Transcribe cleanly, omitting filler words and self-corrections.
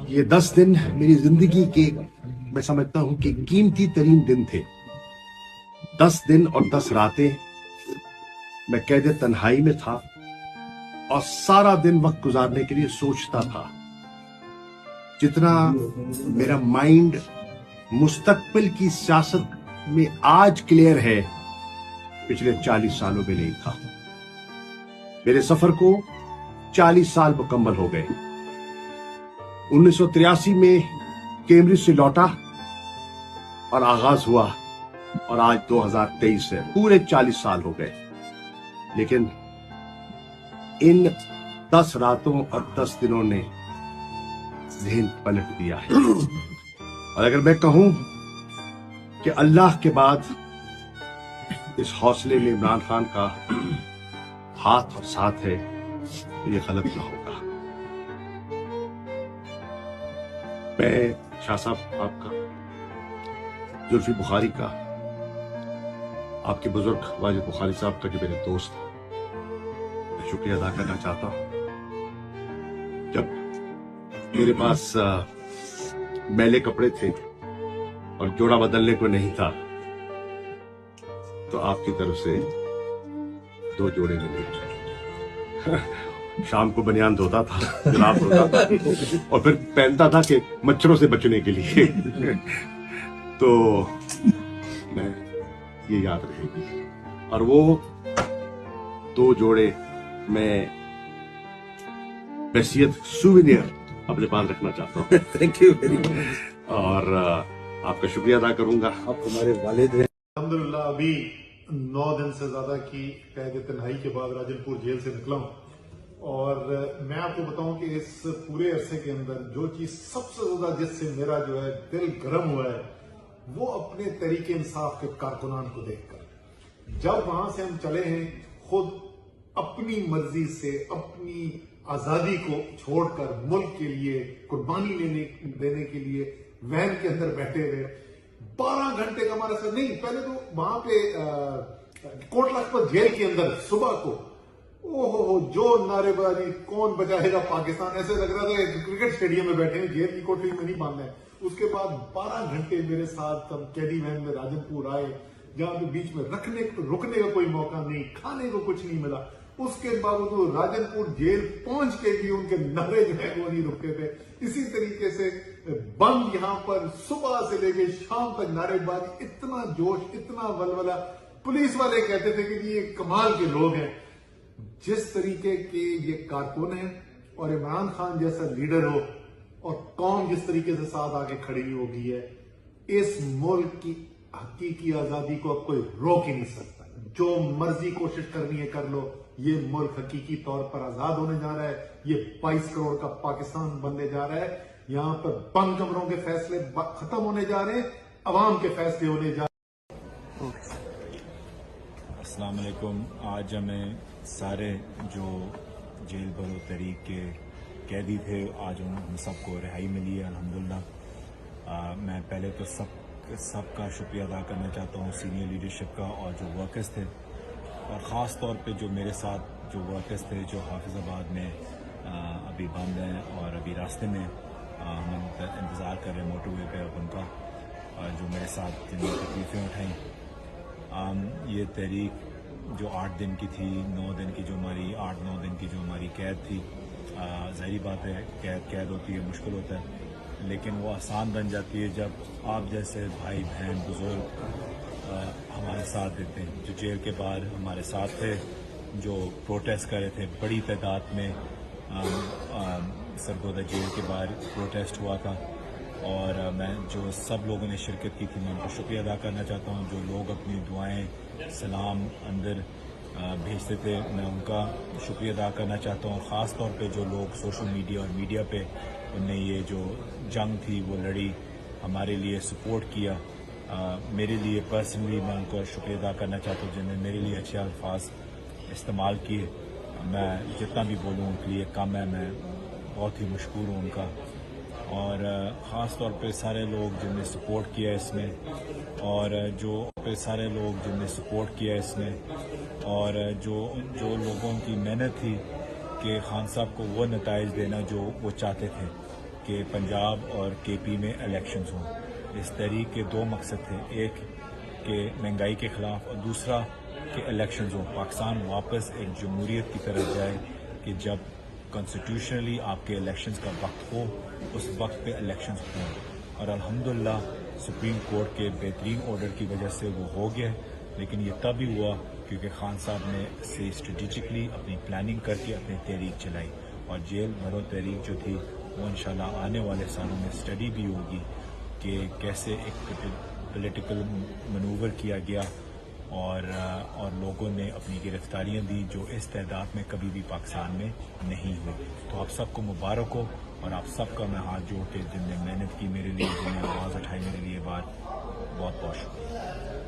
یہ 10 دن میری زندگی کے میں سمجھتا ہوں کہ قیمتی ترین دن تھے. 10 دن اور 10 راتیں میں قید تنہائی میں تھا اور سارا دن وقت گزارنے کے لیے سوچتا تھا. جتنا میرا مائنڈ مستقبل کی سیاست میں آج کلیئر ہے پچھلے 40 سالوں میں نہیں تھا. میرے سفر کو 40 سال مکمل ہو گئے. 1983 میں کیمبرج سے لوٹا اور آغاز ہوا اور آج 2023 ہے. پورے 40 سال ہو گئے. لیکن ان 10 راتوں اور 10 دنوں نے ذہن پلٹ دیا ہے. اور اگر میں کہوں کہ اللہ کے بعد اس حوصلے میں عمران خان کا ہاتھ اور ساتھ ہے تو یہ غلط نہ ہوگا. میں شاہ صاحب آپ کا، زلفی بخاری کا، آپ کے بزرگ واجد بخاری صاحب کا جو میرے دوست ہیں، میں شکریہ ادا کرنا چاہتا ہوں. جب میرے پاس میلے کپڑے تھے اور جوڑا بدلنے کو نہیں تھا تو آپ کی طرف سے 2 جوڑے ملے. شام کو بنیان دھوتا تھا، جراب دھوتا تھا اور پھر پہنتا تھا کہ مچھروں سے بچنے کے لیے. تو میں یہ یاد رہے گی. اور وہ 2 جوڑے میں بحیثیت سووینیر اپنے پاس رکھنا چاہتا ہوں. Thank you very much. اور آپ کا شکریہ ادا کروں گا. آپ ہمارے والد ہیں. الحمدللہ ابھی 9 دن سے زیادہ کی قید تنہائی کے بعد راجن پور جیل سے نکلا ہوں. اور میں آپ کو بتاؤں کہ اس پورے عرصے کے اندر جو چیز سب سے زیادہ جس سے میرا جو ہے دل گرم ہوا ہے وہ اپنے تحریک انصاف کے کارکنان کو دیکھ کر. جب وہاں سے ہم چلے ہیں خود اپنی مرضی سے اپنی آزادی کو چھوڑ کر ملک کے لیے قربانی دینے کے لیے وین کے اندر بیٹھے ہوئے 12 گھنٹے کا ہمارا سفر نہیں. پہلے تو وہاں پہ کوٹ لکھپت جیل کے اندر صبح کو جو نعرے بازی، کون بچائے گا پاکستان، ایسے لگ رہا تھا کہ کرکٹ اسٹیڈیم میں بیٹھے ہیں، جیل کی کوٹری میں نہیں باندھنا ہے. اس کے بعد 12 گھنٹے میرے ساتھ ہم کیدی وین میں راجن پور آئے جہاں پہ بیچ میں رکنے کا کوئی موقع نہیں، کھانے کو کچھ نہیں ملا. اس کے باوجود راجن پور جیل پہنچ کے بھی ان کے نعرے جو ہے وہ نہیں رکتے تھے. اسی طریقے سے بند یہاں پر صبح سے لے کے شام تک نعرے بازی، اتنا جوش، اتنا ولولہ. پولیس والے کہتے تھے کہ یہ کمال کے لوگ ہیں. جس طریقے کے یہ کارکن ہیں اور عمران خان جیسا لیڈر ہو اور قوم جس طریقے سے ساتھ آگے کھڑی ہوگی ہے، اس ملک کی حقیقی آزادی کو اب کوئی روک ہی نہیں سکتا. جو مرضی کوشش کرنی ہے کر لو. یہ ملک حقیقی طور پر آزاد ہونے جا رہا ہے. یہ 22 کروڑ کا پاکستان بننے جا رہا ہے. یہاں پر بند کمروں کے فیصلے ختم ہونے جا رہے ہیں، عوام کے فیصلے ہونے جا رہے ہیں. السلام علیکم. آج ہمیں سارے جو جیل بھرو تحریک کے قیدی تھے، آج ہم سب کو رہائی ملی ہے الحمدللہ. میں پہلے تو سب کا شکریہ ادا کرنا چاہتا ہوں، سینئر لیڈرشپ کا اور جو ورکرز تھے، اور خاص طور پہ جو میرے ساتھ جو ورکرز تھے جو حافظ آباد میں ابھی بند ہیں اور ابھی راستے میں ہم انتظار کر رہے ہیں موٹر وے پہ اب ان کا، جو میرے ساتھ جن تکلیفیں اٹھائیں. یہ تحریک جو 8 دن کی تھی، 9 دن کی جو ہماری 8-9 دن کی جو ہماری قید تھی، ظاہری بات ہے قید ہوتی ہے، مشکل ہوتا ہے، لیکن وہ آسان بن جاتی ہے جب آپ جیسے بھائی بہن بزرگ ہمارے ساتھ دیتے ہیں. جو جیل کے باہر ہمارے ساتھ تھے، جو پروٹیسٹ کر رہے تھے، بڑی تعداد میں سرگودا جیل کے باہر پروٹیسٹ ہوا تھا، اور میں جو سب لوگوں نے شرکت کی تھی میں ان کو شکریہ ادا کرنا چاہتا ہوں. جو لوگ اپنی دعائیں، سلام اندر بھیجتے تھے، میں ان کا شکریہ ادا کرنا چاہتا ہوں. خاص طور پہ جو لوگ سوشل میڈیا اور میڈیا پہ ان نے یہ جو جنگ تھی وہ لڑی، ہمارے لیے سپورٹ کیا. میرے لیے پرسنلی میں ان کو شکریہ ادا کرنا چاہتا ہوں جنہوں نے میرے لیے اچھے الفاظ استعمال کیے. میں جتنا بھی بولوں ان کے لیے کم ہے. میں بہت ہی مشکور ہوں ان کا. اور خاص طور پہ سارے لوگ جن نے سپورٹ کیا اس میں، اور جو لوگوں کی محنت تھی کہ خان صاحب کو وہ نتائج دینا جو وہ چاہتے تھے. کہ پنجاب اور کے پی میں الیکشنز ہوں۔ اس تحریک کے دو مقصد تھے، ایک کہ مہنگائی کے خلاف اور دوسرا کہ الیکشنز ہوں، پاکستان واپس ایک جمہوریت کی طرف جائے کہ جب کانسٹیٹیوشنلی آپ کے الیکشنز کا وقت ہو اس وقت پہ الیکشنز ہوں، اور الحمدللہ سپریم کورٹ کے بہترین آرڈر کی وجہ سے وہ ہو گیا، لیکن یہ تب ہی ہوا کیونکہ خان صاحب نے سے اسٹریٹجکلی اپنی پلاننگ کر کے اپنی تحریک چلائی، اور جیل بھرو تحریک جو تھی وہ انشاءاللہ آنے والے سالوں میں اسٹڈی بھی ہوگی کہ کیسے ایک پولیٹیکل منوور کیا گیا اور لوگوں نے اپنی گرفتاریاں دی جو اس تعداد میں کبھی بھی پاکستان میں نہیں ہوئی۔ تو آپ سب کو مبارک ہو، اور آپ سب کا میں ہاتھ جوڑ کے جن نے محنت کی میرے لیے، جن نے آواز اٹھائی میرے لیے، بہت بہت شکریہ۔